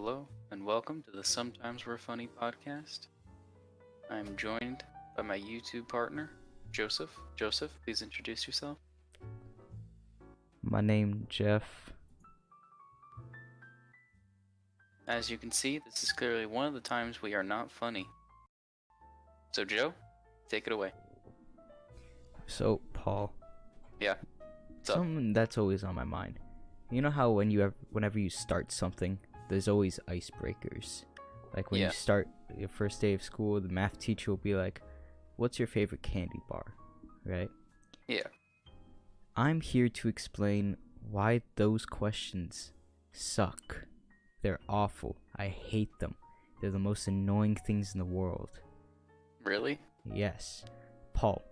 hello, and welcome to the Sometimes We're Funny podcast. I'm joined by my YouTube partner, Joseph. Joseph, please introduce yourself. My name Jeff. As you can see, this is clearly one of the times we are not funny. So Joe, take it away. So Paul, Yeah. What's up? something that's always on my mind. You know how whenever you start something, there's always icebreakers. Like when Yeah. you start your first day of school, the math teacher will be like, "What's your favorite candy bar?" Right? Yeah. I'm here to explain why those questions suck. They're awful. I hate them. They're the most annoying things in the world. Really? Yes. Paul,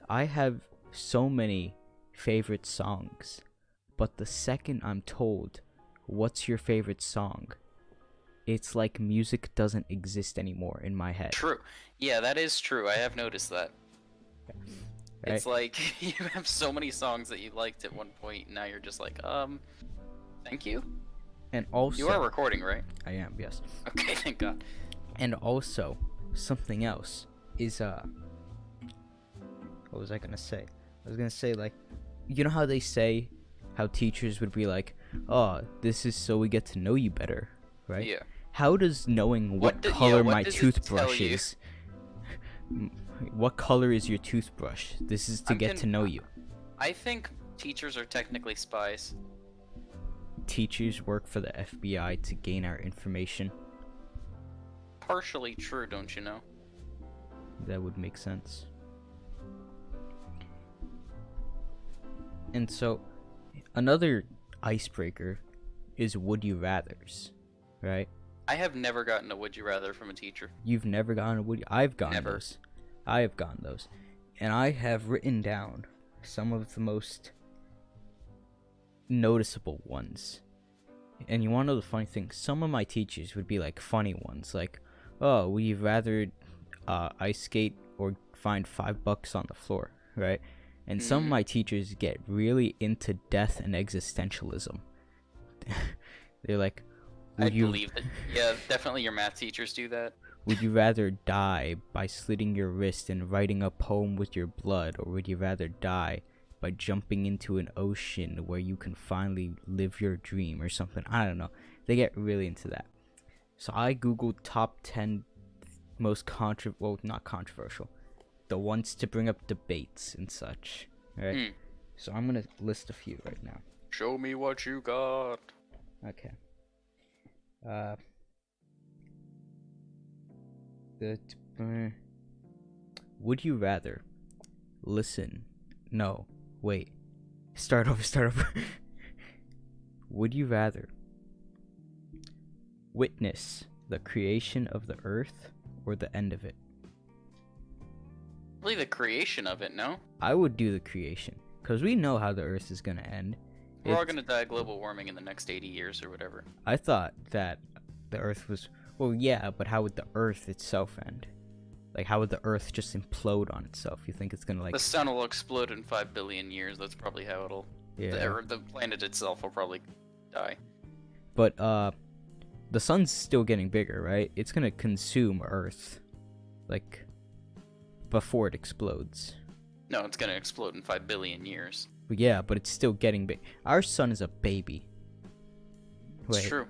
I have so many favorite songs, but the second I'm told, "What's your favorite song?" it's like music doesn't exist anymore in my head. True. Yeah, that is true. I have noticed that. Right? It's like you have so many songs that you liked at one point, and now you're just like, thank you. And also, You are recording, right? I am, yes. Okay, thank God. And also, something else is, what was I gonna say? I was gonna say, like, you know how they say how teachers would be like, "Oh, this is so we get to know you better," right? Yeah. How does knowing what color my does it tell toothbrush you? is, what color is your toothbrush? This is to get to know you. I think teachers are technically spies. Teachers work for the FBI to gain our information. Partially true, don't you know? That would make sense. And so, another icebreaker is would you rathers, right? I have never gotten a would you rather from a teacher. You've never gotten a would you? I've gotten Never. those. I have gotten those. And I have written down some of the most noticeable ones. And you want to know the funny thing? Some of my teachers would be like funny ones, like, "Oh, would you rather ice skate or find $5 on the floor?" Right? And some of my teachers get really into death and existentialism. They're like, I believe that. Yeah, definitely your math teachers do that. would you rather die by slitting your wrist and writing a poem with your blood, or would you rather die by jumping into an ocean where you can finally live your dream or something? I don't know. They get really into that. So I googled top 10 most not controversial, the ones to bring up debates and such, right? So I'm gonna list a few right now. Show me what you got. Okay. Would you rather listen? No, wait. Start over. Would you rather witness the creation of the earth or the end of it? Really, the creation of it, no? I would do the creation, because we know how the earth is gonna end. We're all It's- gonna die of global warming in the next 80 years or whatever. I thought that the earth was, well, yeah, but how would the earth itself end? Like, how would the earth just implode on itself? You think it's gonna, like, The sun will explode in 5 billion years. That's probably how it'll. yeah. The planet itself will probably die. But, the sun's still getting bigger, right? It's gonna consume earth, like, before it explodes. No, it's gonna explode in 5 billion years. But yeah, but it's still getting big. Our sun is a baby. It's true.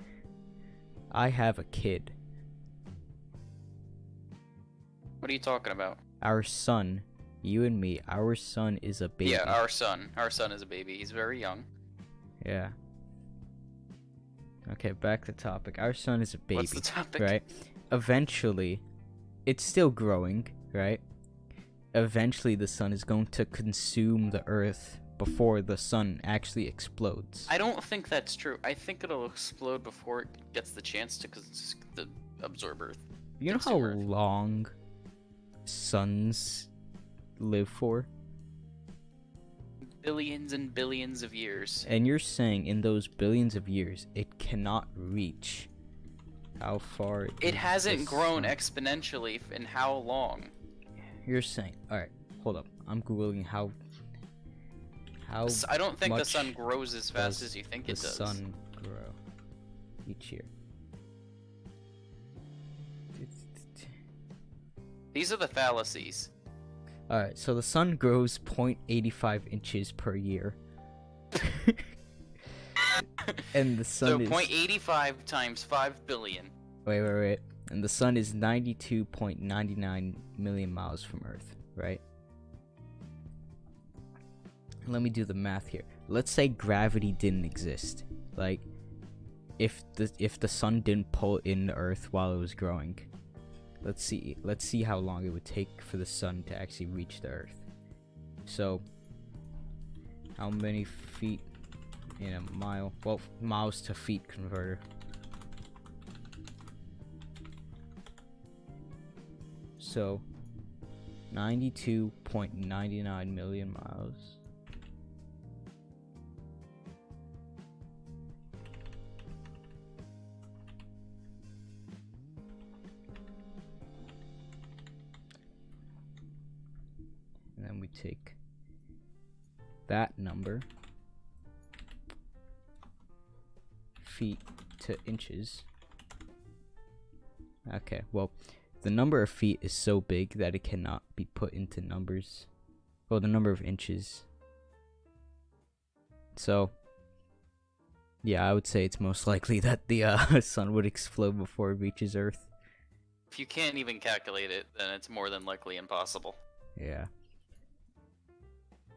I have a kid. What are you talking about? Our son, you and me, our son is a baby. Yeah, our son. Our son is a baby. He's very young. Yeah. Okay, back to topic. Our son is a baby. What's the topic? Right? Eventually, it's still growing, right? Eventually, the sun is going to consume the earth before the sun actually explodes. I don't think that's true. I think it'll explode before it gets the chance to absorb Earth. You know how consume Earth. long suns live for? Billions and billions of years. And you're saying in those billions of years, it cannot reach how far It hasn't the grown sun- exponentially in how long? You're saying, alright, hold up. I'm Googling how I don't think the much sun grows as fast does as you think the it does. sun grow each year. These are the fallacies. Alright, so the sun grows 0.85 inches per year. And the sun So is... 0.85 times 5 billion. Wait. And the sun is 92.99 million miles from Earth, right? Let me do the math here. Let's say gravity didn't exist. Like, if the sun didn't pull in the Earth while it was growing. Let's see how long it would take for the sun to actually reach the Earth. So, how many feet in a mile? Well, miles to feet converter. So, 92.99 million miles. And then we take that number, feet to inches. Okay, well, the number of feet is so big that it cannot be put into numbers. Well, the number of inches. So, yeah, I would say it's most likely that the sun would explode before it reaches Earth. If you can't even calculate it, then it's more than likely impossible. Yeah.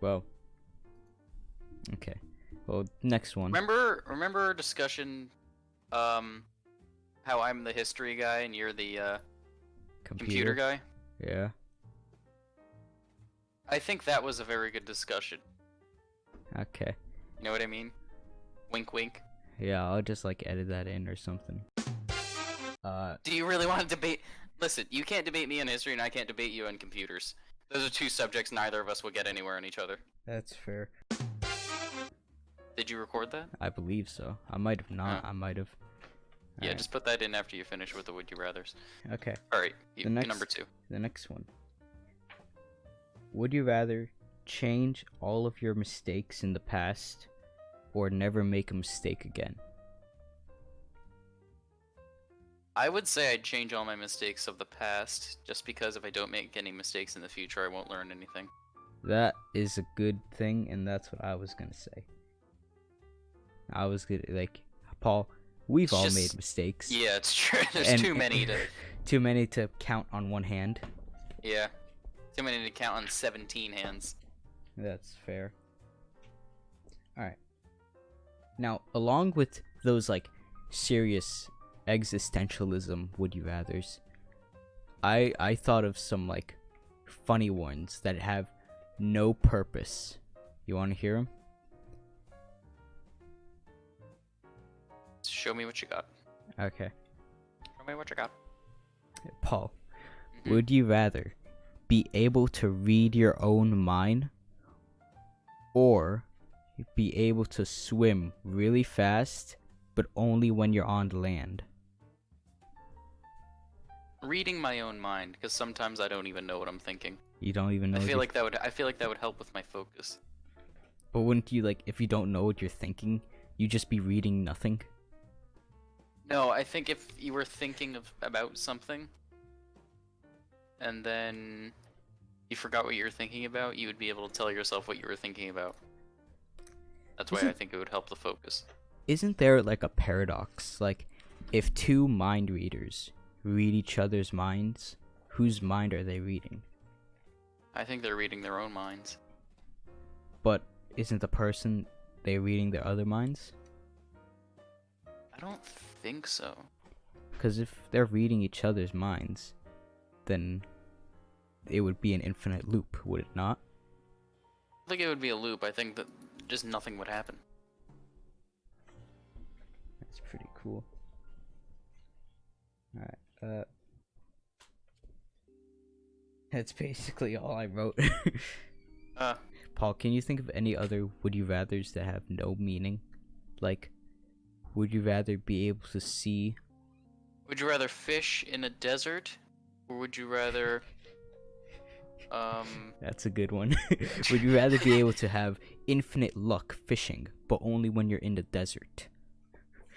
Well. Okay. Well, next one. Remember our discussion, how I'm the history guy and you're the computer guy? Yeah. I think that was a very good discussion. Okay. You know what I mean? Wink, wink. Yeah, I'll just like edit that in or something. Do you really want to debate? Listen, you can't debate me on history, and I can't debate you on computers. Those are two subjects neither of us will get anywhere on each other. That's fair. Did you record that? I believe so. I might have not. Oh. I might have. Yeah, Alright. just put that in after you finish with the would you rathers. Okay. Alright, The next- number 2. The next one. Would you rather change all of your mistakes in the past or never make a mistake again? I would say I'd change all my mistakes of the past, just because if I don't make any mistakes in the future, I won't learn anything. That is a good thing, and that's what I was gonna say. I was gonna, like, Paul, we've It's all just- made mistakes. Yeah, it's true. There's And- too many to... Too many to count on one hand. Yeah. Too many to count on 17 hands. That's fair. Alright. Now, along with those, like, serious existentialism would you rathers, I thought of some, like, funny ones that have no purpose. You want to hear them? Show me what you got. Okay. Show me what you got. Paul, Mhm. would you rather be able to read your own mind or be able to swim really fast but only when you're on land? Reading my own mind, because sometimes I don't even know what I'm thinking. You don't even know. I what feel you're- like that would. I feel like that would help with my focus. But wouldn't you, like, if you don't know what you're thinking, you just be reading nothing? No, I think if you were thinking about something, and then you forgot what you were thinking about, you would be able to tell yourself what you were thinking about. That's why I Isn't- think it would help the focus. Isn't there, like, a paradox? Like, if two mind readers read each other's minds, whose mind are they reading? I think they're reading their own minds. But isn't the person they reading their other minds? I don't think so. Because if they're reading each other's minds, then it would be an infinite loop, would it not? I think it would be a loop. I think that just nothing would happen. That's pretty cool. Alright, that's basically all I wrote. Paul, can you think of any other would you rathers that have no meaning? Like, would you rather be able to see? Would you rather fish in a desert, or would you rather, That's a good one. Would you rather be able to have infinite luck fishing, but only when you're in the desert?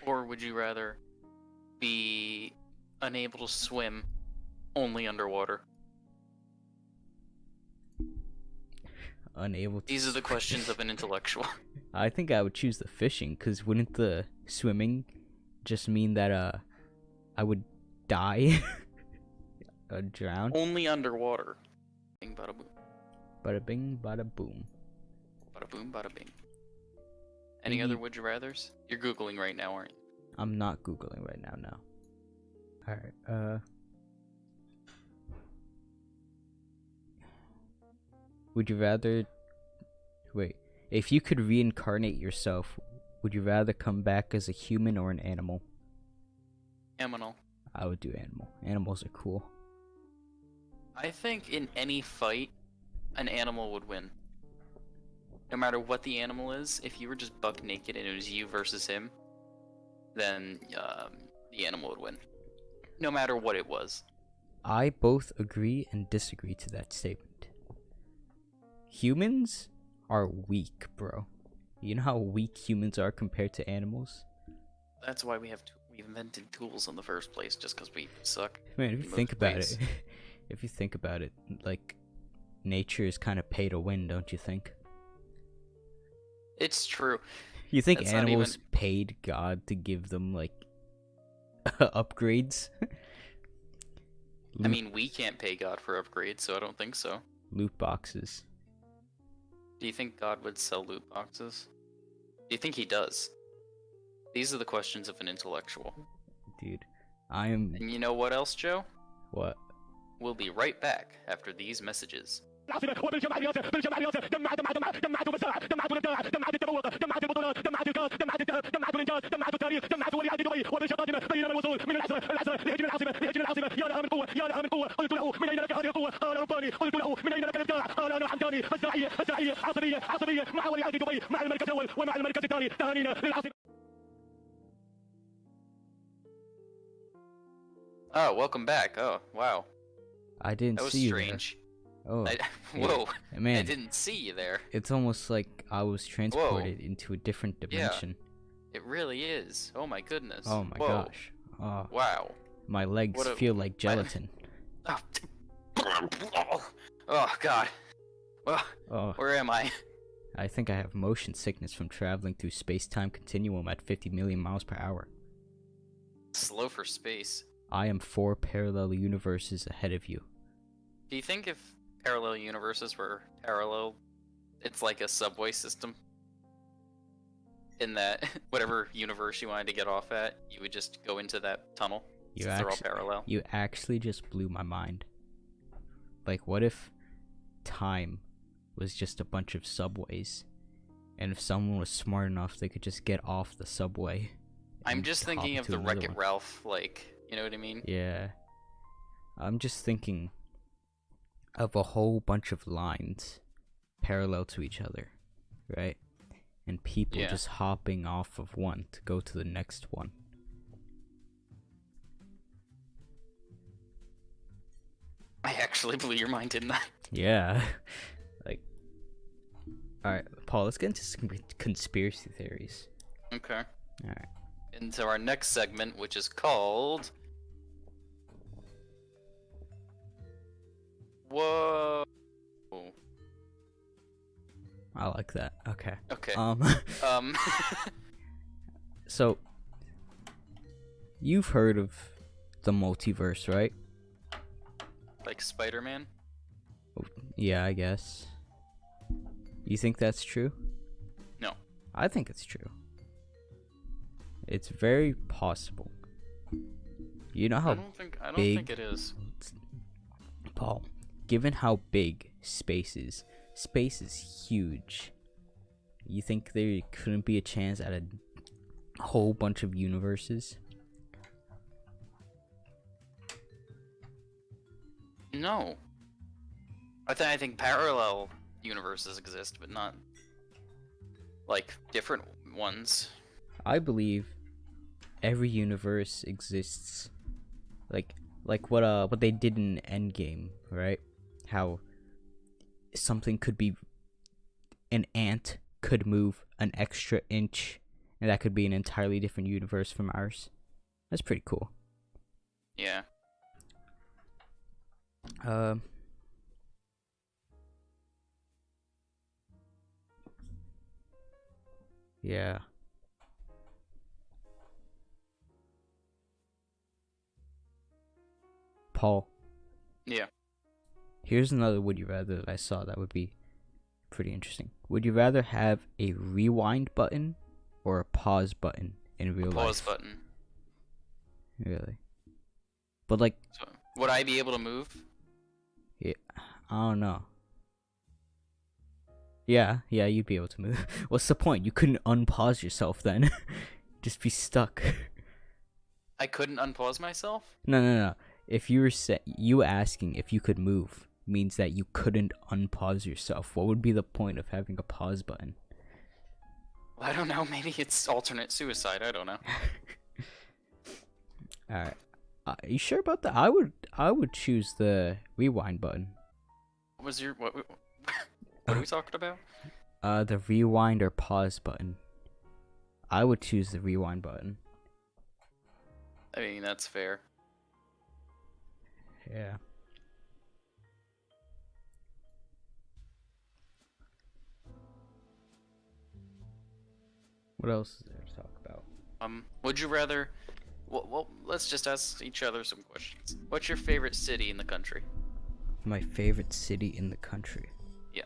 or would you rather be unable to swim, only underwater? unable to. These are the questions of an intellectual. I think I would choose the fishing, cause wouldn't the swimming just mean that I would die, drown? Only underwater. Bing bada boom. Bada bing, bada boom. Bada boom, bada bing. Any other would you rathers? You're googling right now, aren't you? I'm not googling right now. No. All right. Would you rather? Wait. If you could reincarnate yourself, would you rather come back as a human or an animal? Aminal. I would do animal. Animals are cool. I think in any fight, an animal would win. No matter what the animal is, if you were just buck naked and it was you versus him, then the animal would win. No matter what it was. I both agree and disagree to that statement. Humans are weak, bro. You know how weak humans are compared to animals? That's why we invented tools in the first place, just because we suck. Man, if you in think most about ways. it, if you think about it, like, nature is kind of pay to win, don't you think? It's true. You think That's not animals even- paid God to give them, like, upgrades? I mean, we can't pay God for upgrades, so I don't think so. Loot boxes. Do you think God would sell loot boxes? Do you think he does? These are the questions of an intellectual. Dude, I am... And you know what else, Joe? What? We'll be right back after these messages. Oh, welcome back. Oh, wow. I didn't That was see you there. strange. Oh, Whoa. I man. didn't see you there. It's almost like I was transported into a different Yeah. dimension. It really is. Oh my goodness. Oh my Whoa. gosh. Oh, Wow. my legs What a- feel like gelatin. Oh, oh God. Well, Oh, where am I? I think I have motion sickness from traveling through space-time continuum at 50 million miles per hour. Slow for space. I am 4 parallel universes ahead of you. Do you think if parallel universes were parallel, it's like a subway system? In that whatever universe you wanted to get off at, you would just go into that tunnel. You Since they're all actu- parallel. You actually just blew my mind. Like, what if time was just a bunch of subways? And if someone was smart enough, they could just get off the subway. I'm and just hop thinking of into the another Wreck-It one. Ralph, like, you know what I mean? Yeah. I'm just thinking of a whole bunch of lines parallel to each other, right? And people Yeah. just hopping off of one to go to the next one. I actually blew your mind, didn't I? Yeah. Like, alright, Paul, let's get into some conspiracy theories. Okay. Alright. Into our next segment, which is called... Whoa. I like that. Okay. Okay. Um, so, you've heard of the multiverse, right? Like Spider-Man? Yeah, I guess. You think that's true? No. I think it's true. It's very possible. You know I how, don't think big- it is. Paul, given how big space is huge. You think there couldn't be a chance at a whole bunch of universes? No. I think parallel universes exist, but not like different ones. I believe every universe exists like what they did in Endgame, right? How something could be an ant could move an extra inch and that could be an entirely different universe from ours. That's pretty cool. Yeah. Yeah. Paul, Yeah. here's another would you rather that I saw that would be pretty interesting. Would you rather have a rewind button or a pause button in real Pause life? button. Really? But like, So, would I be able to move? I don't know. Yeah, you'd be able to move. What's the point? You couldn't unpause yourself then. Just be stuck. I couldn't unpause myself? No. If you were you asking if you could move means that you couldn't unpause yourself. What would be the point of having a pause button? I don't know. Maybe it's alternate suicide. I don't know. All right. Are you sure about that? I would choose the rewind button. What was your what are we talking about? The rewind or pause button. I would choose the rewind button. I mean, that's fair. Yeah. What else is there to talk about? Would you rather? Well, let's just ask each other some questions. What's your favorite city in the country? My favorite city in the country. Yeah.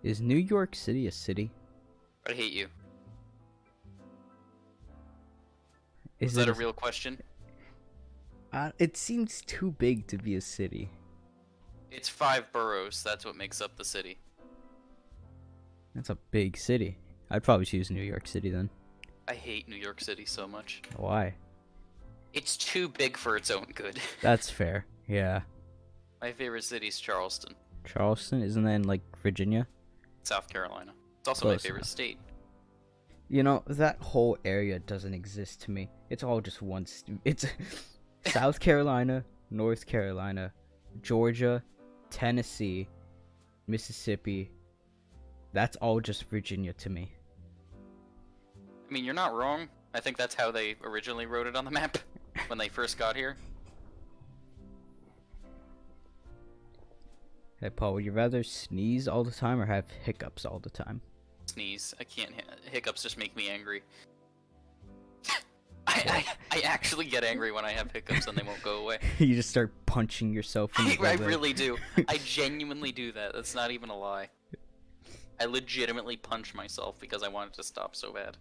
Is New York City a city? I hate you. Is Is that it a real question? It seems too big to be a city. It's 5 boroughs. That's what makes up the city. That's a big city. I'd probably choose New York City then. I hate New York City so much. Why? It's too big for its own good. That's fair. Yeah. My favorite city's Charleston, Charleston, isn't that in like Virginia? South Carolina. It's also my Close favorite enough. state. You know, that whole area doesn't exist to me. It's all just it's South Carolina, North Carolina, Georgia, Tennessee, Mississippi. That's all just Virginia to me. I mean, you're not wrong. I think that's how they originally wrote it on the map when they first got here. Hey, Paul, would you rather sneeze all the time or have hiccups all the time? Sneeze. I can't. Hiccups just make me angry. I actually get angry when I have hiccups and they won't go away. You just start punching yourself in the I belly. really do. I genuinely do that. That's not even a lie. I legitimately punch myself because I want it to stop so bad.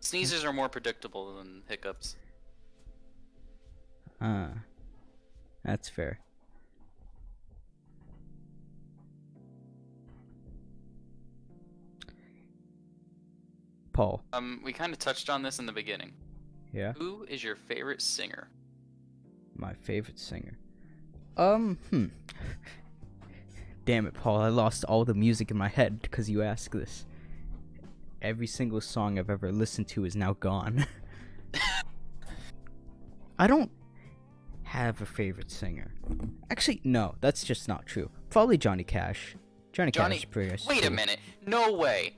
Sneezes are more predictable than hiccups. That's fair. Paul. We kind of touched on this in the beginning. Yeah? Who is your favorite singer? My favorite singer. Damn it, Paul. I lost all the music in my head because you asked this. Every single song I've ever listened to is now gone. I don't have a favorite singer. Actually, no, that's just not true. Probably Johnny Cash. Johnny Cash is pretty nice. Wait a minute. No way.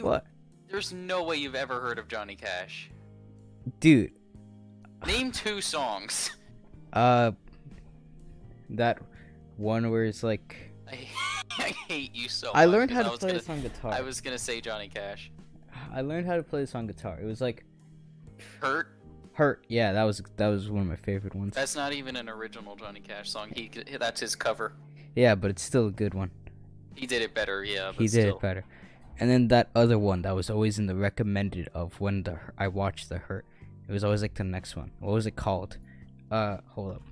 What? There's no way you've ever heard of Johnny Cash. Dude. Name 2 songs. That one where it's like... I hate you so much. I learned how 'cause to play this on guitar. I was gonna say Johnny Cash. I learned how to play this on guitar. It was like... Hurt. Yeah, that was one of my favorite ones. That's not even an original Johnny Cash song. That's his cover. Yeah, but it's still a good one. He did it better, yeah. But He did still. it better. And then that other one that was always in the recommended of when I watched The Hurt. It was always like the next one. What was it called? Hold up.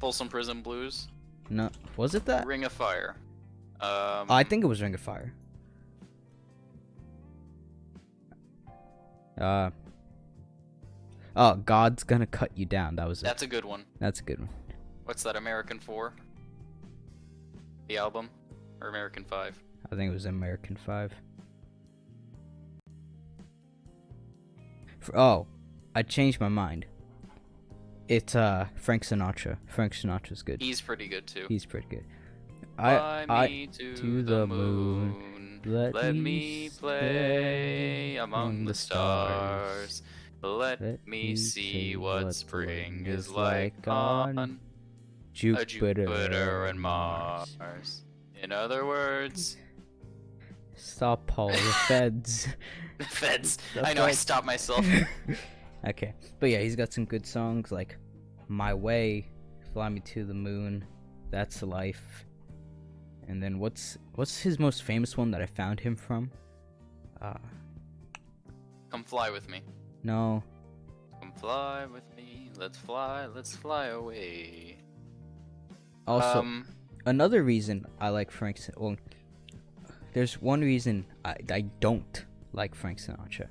Folsom Prison Blues. No, was it that? Ring of Fire. I think it was Ring of Fire. Oh, God's Gonna Cut You Down. That was it. That's a good one. That's a good one. What's that? American 4? The album? Or American 5? I think it was American 5. Oh, I changed my mind. It's Frank Sinatra. Frank Sinatra's good. He's pretty good too. He's pretty good. Fly me to the moon. moon. Let me play among the stars. Let me see what spring is like on Jupiter and Mars. In other words, Stop, Paul. The feds. the feds. The I know, I feds. stopped myself. Okay, but yeah, he's got some good songs like "My Way," "Fly Me to the Moon," "That's Life," and then what's his most famous one that I found him from? Come fly with me. No, Come fly with me. Let's fly away. also another reason I like Frank. Well, there's one reason I don't like Frank Sinatra.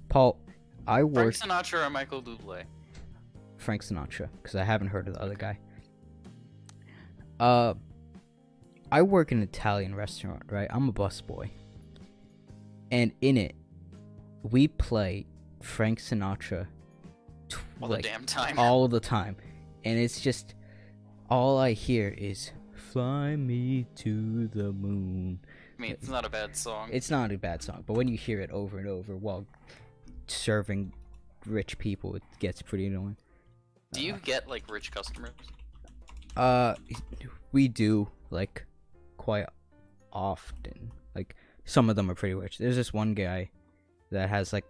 Paul, I Frank work Sinatra or Michael Bublé? Frank Sinatra because I haven't heard of the other guy. I work in an Italian restaurant, right? I'm a busboy. And in it, we play Frank Sinatra All the damn time. all the time. And it's just, all I hear is, "Fly me to the moon." I mean, it's not a bad song. It's not a bad song, but when you hear it over and over while serving rich people, it gets pretty annoying. Do you get like rich customers? We do, like, quite often. Like, some of them are pretty rich. There's this one guy that has, like,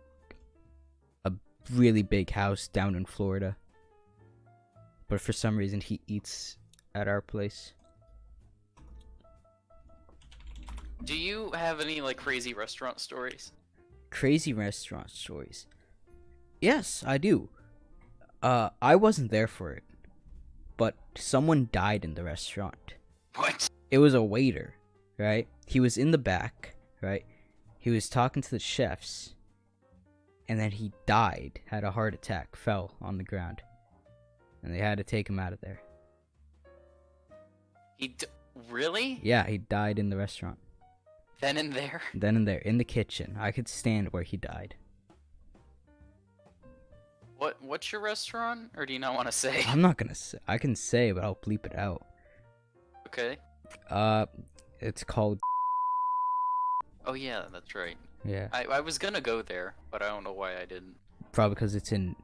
a really big house down in Florida. But for some reason, he eats at our place. Do you have any like crazy restaurant stories? Crazy restaurant stories. Yes, I do. I wasn't there for it, but someone died in the restaurant. What? It was a waiter, right? He was in the back, right? He was talking to the chefs, and then he died, had a heart attack, fell on the ground, and they had to take him out of there. Really? Yeah, he died in the restaurant. Then and there? Then and there, in the kitchen. I could stand where he died. What's your restaurant? Or do you not want to say? I'm not gonna say. I can say, but I'll bleep it out. Okay. It's called. Oh yeah, that's right. Yeah. I was gonna go there, but I don't know why I didn't. Probably because it's in.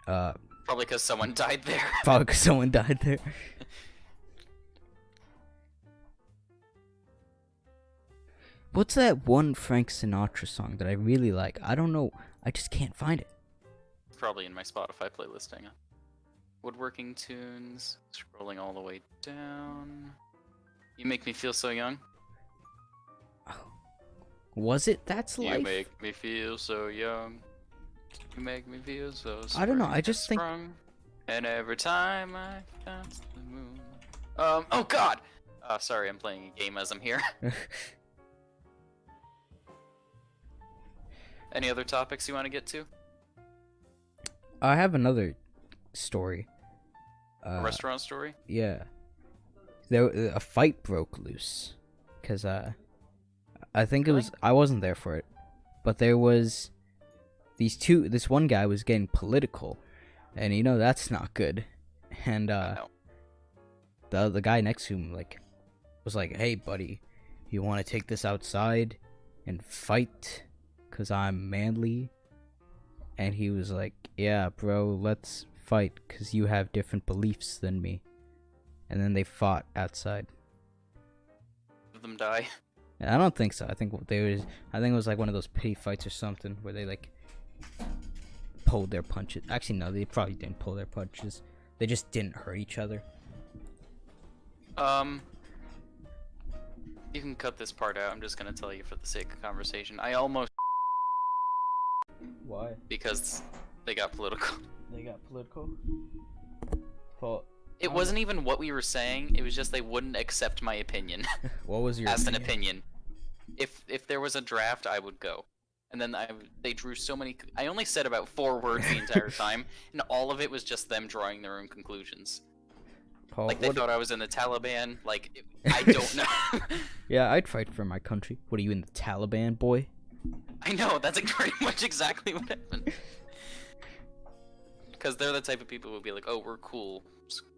Probably because someone died there. Probably because someone died there. What's that one Frank Sinatra song that I really like? I don't know. I just can't find it. Probably in my Spotify playlist. Hang on. Woodworking tunes. Scrolling all the way down. You make me feel so young. Was it That's You Life? make me feel so young. You make me feel so I don't know, I spring just think- sprung. And every time I dance the moon. Oh god! Sorry, I'm playing a game as I'm here. Any other topics you want to get to? I have another story. A restaurant story? Yeah. A fight broke loose. Because, I think it was... I wasn't there for it. But there was... This one guy was getting political. And, you know, that's not good. And, No. the guy next to him, like... was like, "Hey, buddy, you want to take this outside and fight? Because I'm manly?" And he was like, "Yeah, bro, let's fight, because you have different beliefs than me." And then they fought outside. Did them die? And I don't think so. I think it was like one of those pity fights or something where they like pulled their punches. Actually, no, they probably didn't pull their punches. They just didn't hurt each other. You can cut this part out. I'm just gonna tell you for the sake of conversation. I almost Why? because they got political. They got political? Paul, It wasn't even what we were saying. It was just they wouldn't accept my opinion what was your as an opinion. If there was a draft, I would go. And then they drew so many. I only said about 4 words the entire time, and all of it was just them drawing their own conclusions. Paul, Like they what- thought I was in the Taliban. Like I don't know. Yeah, I'd fight for my country. What are you, in the Taliban, boy? I know that's like pretty much exactly what happened. Because they're the type of people who would be like, "Oh, we're cool."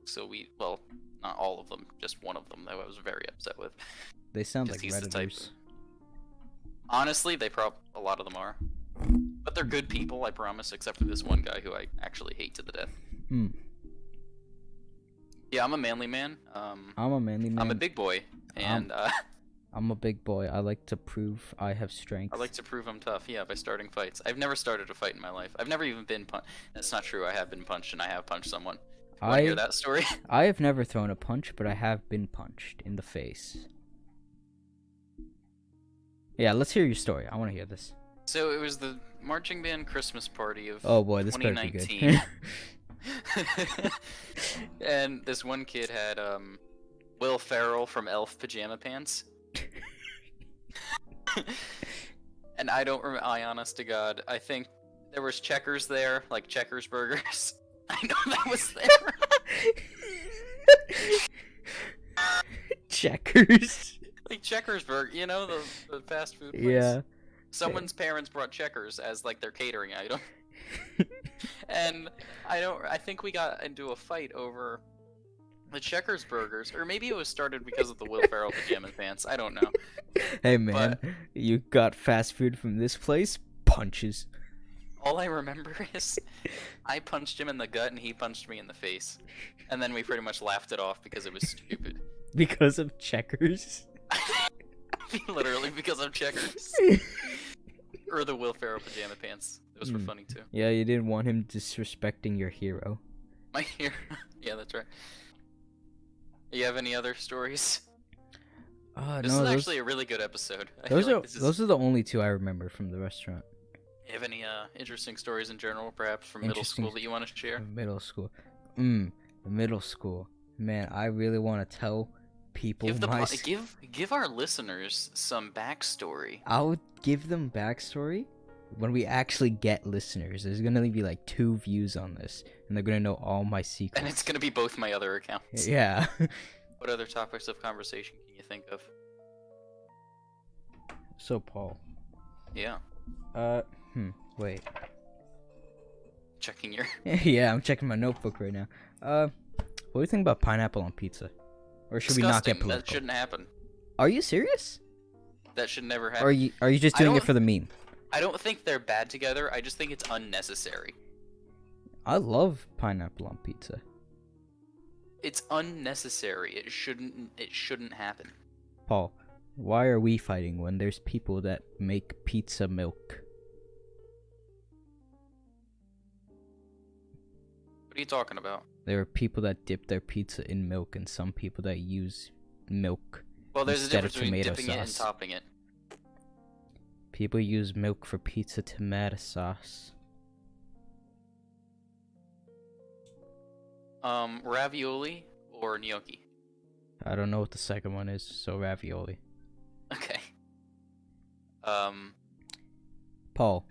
So we, well, not all of them, just one of them that I was very upset with. They sound Just like he's the type. Redditors. Honestly, a lot of them are. But they're good people, I promise, except for this one guy who I actually hate to the death. Hmm. Yeah, I'm a manly man. I'm a manly man. I'm a big boy, and I'm a big boy. I like to prove I have strength. I like to prove I'm tough. Yeah, by starting fights. I've never started a fight in my life. I've never even been punched. That's not true. I have been punched, and I have punched someone. Want to hear that story? I have never thrown a punch, but I have been punched in the face. Yeah, let's hear your story. I want to hear this. So it was the marching band Christmas party of Oh boy, this better be 2019. good. And this one kid had Will Ferrell from Elf pajama pants. And I don't remember. I honest to God, I think there was Checkers there, like Checkers burgers. I know that was there. Checkers. Like Checkers burger, you know, the fast food place. Yeah. Someone's parents brought Checkers as like their catering item. And I think we got into a fight over the Checkers burgers, or maybe it was started because of the Will Ferrell pajama pants. I don't know. Hey man, you got fast food from this place? Punches. All I remember is I punched him in the gut and he punched me in the face. And then we pretty much laughed it off because it was stupid. Because of Checkers? Literally because of Checkers. Or the Will Ferrell pajama pants. Those were funny too. Yeah, you didn't want him disrespecting your hero. My hero. Yeah, that's right. You have any other stories? This is actually a really good episode. Those are the only two I remember from the restaurant. You have any interesting stories in general, perhaps from middle school that you want to share? Middle school. Middle school. Man, I really want to tell people give our listeners some backstory. I'll give them backstory when we actually get listeners. There's gonna be like 2 views on this, and they're gonna know all my secrets. And it's gonna be both my other accounts. Yeah. What other topics of conversation can you think of? So Paul. Yeah. Wait. Checking your. Yeah, I'm checking my notebook right now. What do you think about pineapple on pizza? Or should we not get political? That shouldn't happen. Are you serious? That should never happen. Or are you just doing it for the meme? I don't think they're bad together. I just think it's unnecessary. I love pineapple on pizza. It's unnecessary. It shouldn't happen. Paul, why are we fighting when there's people that make pizza milk? What are you talking about? There are people that dip their pizza in milk, and some people that use milk. Well, there's a difference between tomato dipping it and sauce. topping it. People use milk for pizza tomato sauce. Ravioli or gnocchi? I don't know what the second one is, so ravioli. Okay. Paul.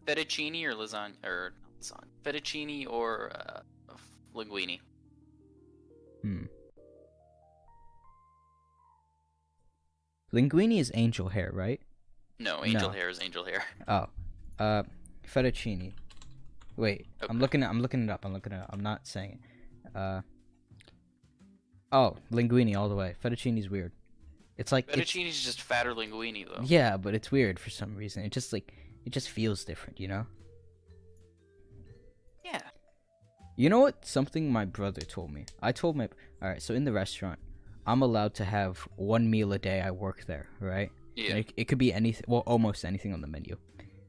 Fettuccine or lasagna, or not lasagna. Fettuccine or linguine. Linguine is angel hair, right? No, angel hair is angel hair. Oh. Fettuccine. Wait, okay. I'm looking it up. I'm not saying it. Oh, linguine all the way. Fettuccine is weird. It's like fettuccine is just fatter linguine though. Yeah, but it's weird for some reason. It just feels different, you know? Yeah. You know what? Something my brother told me. Alright, so in the restaurant, I'm allowed to have 1 meal a day I work there, right? Yeah. It could be anything, well, almost anything on the menu.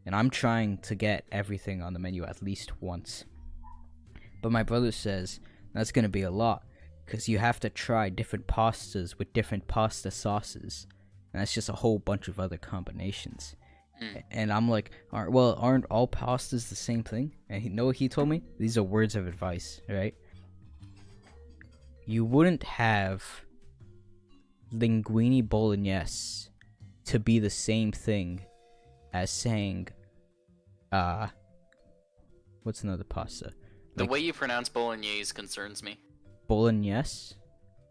And I'm trying to get everything on the menu at least once. But my brother says that's going to be a lot, because you have to try different pastas with different pasta sauces. And that's just a whole bunch of other combinations. And I'm like, aren't all pastas the same thing? And you know what he told me? These are words of advice, right? You wouldn't have linguine bolognese to be the same thing as saying, what's another pasta? The way you pronounce bolognese concerns me. Bolognese?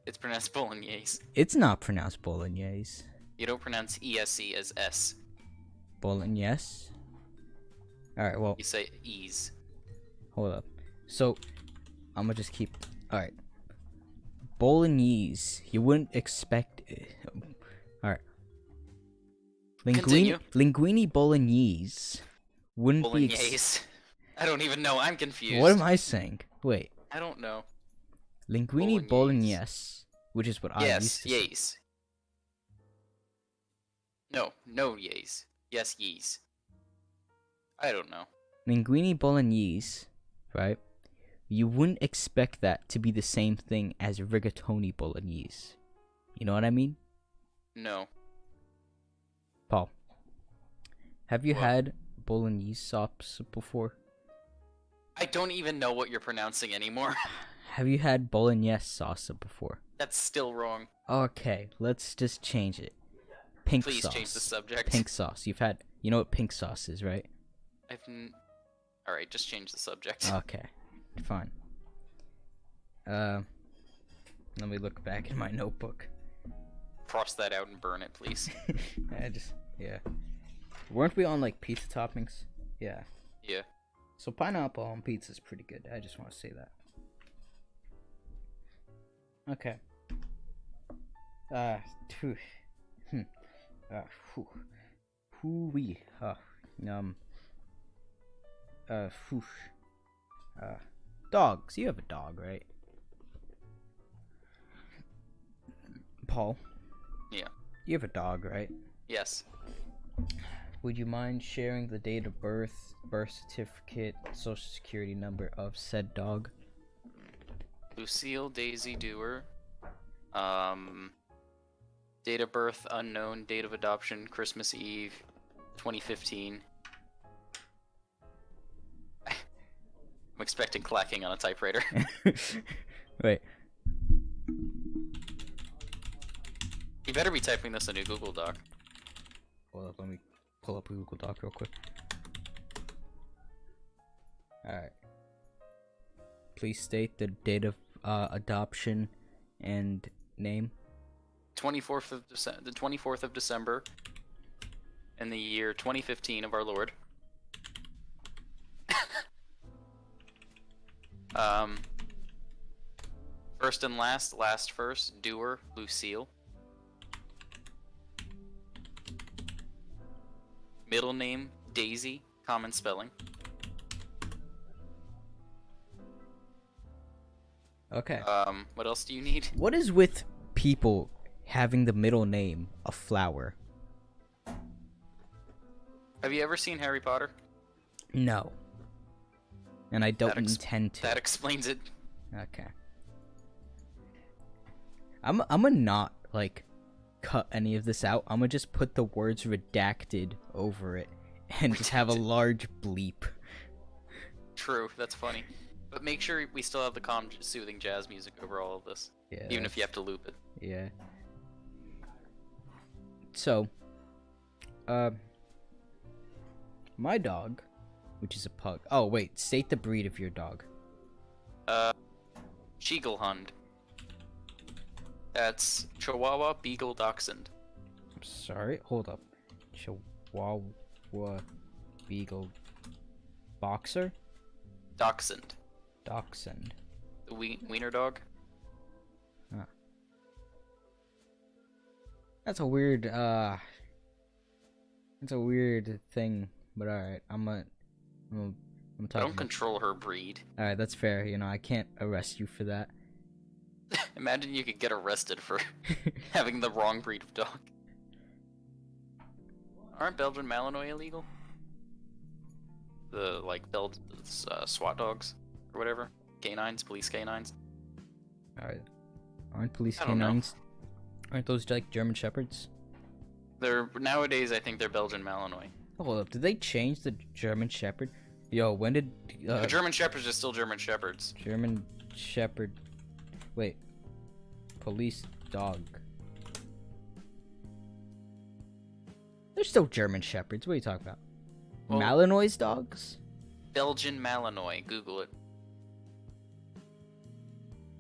It's pronounced bolognese. It's not pronounced bolognese. You don't pronounce ESE as S. Bolognese? Alright, well. You say ease. Hold up. So, I'm gonna just keep. Alright. Bolognese. You wouldn't expect. Alright. Continue. Linguini bolognese wouldn't be. Bolognese. I don't even know. I'm confused. What am I saying? Wait. I don't know. Linguini bolognese, which is what I used to say. Yes. No, yes. Yes, yes. I don't know. Linguini bolognese, right? You wouldn't expect that to be the same thing as rigatoni bolognese. You know what I mean? No. Paul, have you What? had bolognese sauce before? I don't even know what you're pronouncing anymore. Have you had bolognese sauce before? That's still wrong. Okay, let's just change it. Pink Please sauce. change the subject. Pink sauce. You know what pink sauce is, right? Alright, just change the subject. Okay, fine. Let me look back in my notebook. Cross that out and burn it, please. Yeah. Weren't we on like pizza toppings? Yeah. Yeah. So pineapple on pizza is pretty good. I just want to say that. Okay. Phew. Whew. Hoo-wee. Whew. Dogs. You have a dog, right? Paul. Yeah. You have a dog, right? Yes. Would you mind sharing the date of birth, birth certificate, social security number of said dog? Lucille Daisy Dewar. Date of birth unknown. Date of adoption Christmas Eve, 2015. I'm expecting clacking on a typewriter. Wait. You better be typing this in a Google Doc. Hold up, let me pull up a Google Doc real quick. Alright. Please state the date of adoption and name. 24th of the 24th of December in the year 2015 of our Lord. First and last, last first, Dewar, Lucille. Middle name, Daisy, common spelling. Okay. What else do you need? What is with people having the middle name a flower? Have you ever seen Harry Potter? No. And I don't intend to. That explains it. Okay. I'm gonna not like cut any of this out. I'm gonna just put the words redacted over it and just have a large bleep. True, that's funny. But make sure we still have the calm, soothing jazz music over all of this. Yeah. Even if you have to loop it. Yeah. So, my dog, which is a pug. Oh wait, state the breed of your dog. Schiegelhund. That's Chihuahua Beagle Dachshund. I'm sorry, hold up. Chihuahua Beagle Boxer? Dachshund. Dachshund. The wiener dog. Huh. That's a weird thing, but alright, I'm talking. I don't control her breed. Alright, that's fair, you know, I can't arrest you for that. Imagine you could get arrested for having the wrong breed of dog. Aren't Belgian Malinois illegal? The, like, SWAT dogs, or whatever? Canines, police canines? Alright. Aren't police I don't know. canines? Aren't those like German Shepherds? Nowadays, I think they're Belgian Malinois. Hold up, did they change the German Shepherd? Yo, when did The German Shepherds are still German Shepherds. German Shepherd? Wait, police dog. They're still German Shepherds. What are you talking about? Well- Malinois dogs? Belgian Malinois, Google it.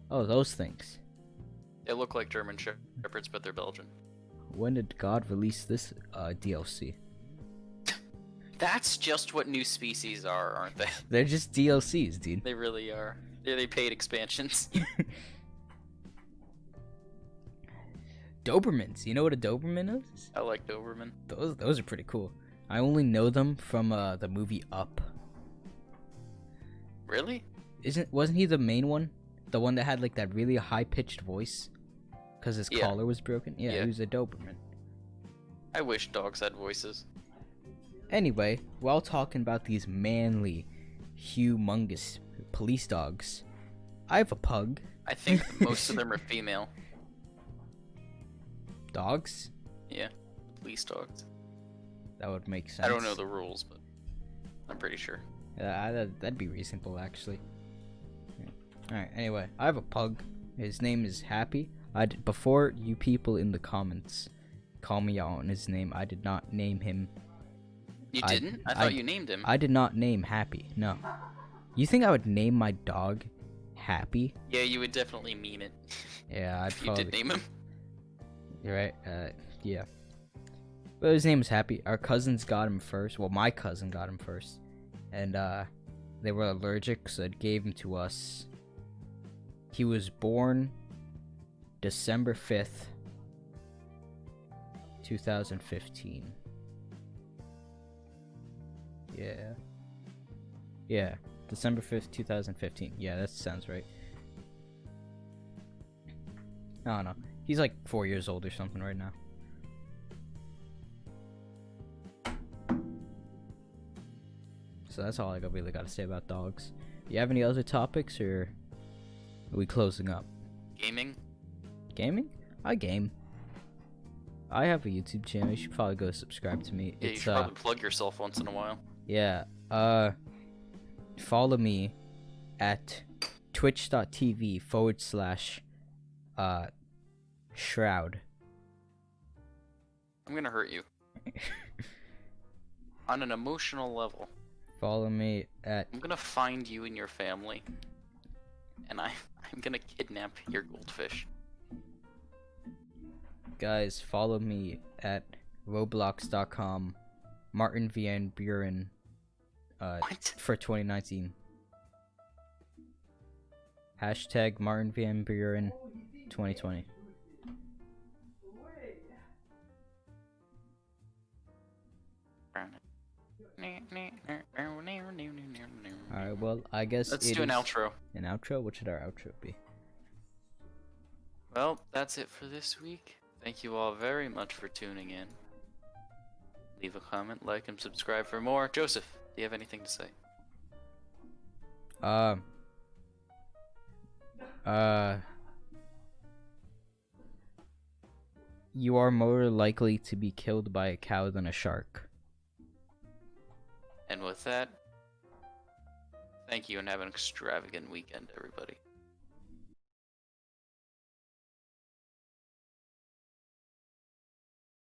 Oh, those things. They look like German Shepherds, but they're Belgian. When did God release this DLC? That's just what new species are, aren't they? They're just DLCs, dude. They really are. They're they paid expansions. Dobermans. You know what a Doberman is? I like Doberman. Those are pretty cool. I only know them from the movie Up. Really? Wasn't he the main one? The one that had like that really high pitched voice, because his Yeah. collar was broken. Yeah, Yeah. he was a Doberman. I wish dogs had voices. Anyway, while talking about these manly, humongous police dogs, I have a pug. I think most of them are female. Dogs? Yeah, police dogs. That would make sense. I don't know the rules, but I'm pretty sure. That'd be reasonable, actually. Alright, anyway, I have a pug. His name is Happy. Before you people in the comments call me out on his name, I did not name him. You didn't? I thought you named him. I did not name Happy, no. You think I would name my dog Happy? Yeah, you would definitely meme it. Yeah, I'd if you probably. did name him. You're right, yeah. But his name is Happy. Our cousins got him first. Well, my cousin got him first. And, they were allergic, so it gave him to us. He was born December 5th, 2015. Yeah, December 5th, 2015. Yeah, that sounds right. I don't know. He's like 4 years old or something right now. So that's all I really got to say about dogs. Do you have any other topics, or are we closing up? Gaming? Gaming? I game. I have a YouTube channel. You should probably go subscribe to me. Yeah, you should probably plug yourself once in a while. Yeah. Follow me at twitch.tv/shroud. I'm gonna hurt you. On an emotional level. Follow me at I'm gonna find you and your family. And I'm gonna kidnap your goldfish. guys. Follow me at roblox.com. Martin Van Buren. What? For 2019. Hashtag Martin Van Buren 2020. Alright, well, I guess Let's it do an is outro. An outro? What should our outro be? Well, that's it for this week. Thank you all very much for tuning in. Leave a comment, like, and subscribe for more. Joseph, do you have anything to say? You are more likely to be killed by a cow than a shark. And with that, thank you and have an extravagant weekend, everybody.